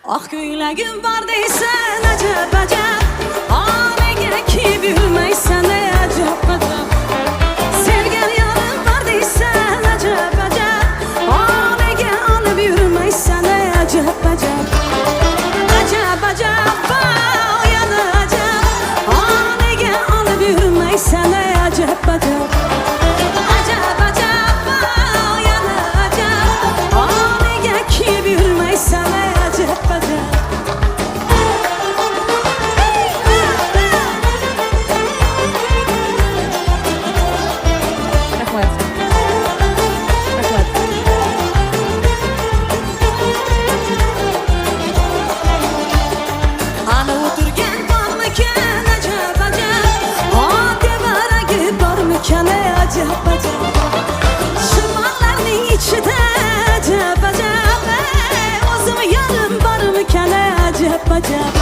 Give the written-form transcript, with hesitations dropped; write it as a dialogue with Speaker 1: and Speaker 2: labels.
Speaker 1: Ah güylagim var deysən əcəb əcəb Anəgə ki bilməysən əcəb əcəb Sevgən yarım var deysən əcəb əcəb Anəgə anı bilməysən əcəb əcəb Əcəb əcəb yana əcəb Anəgə anı bilməysən əcəb əcəb Şımarlarının içi də əcəb əcəb Özüm yarım barım kənə əcəb əcəb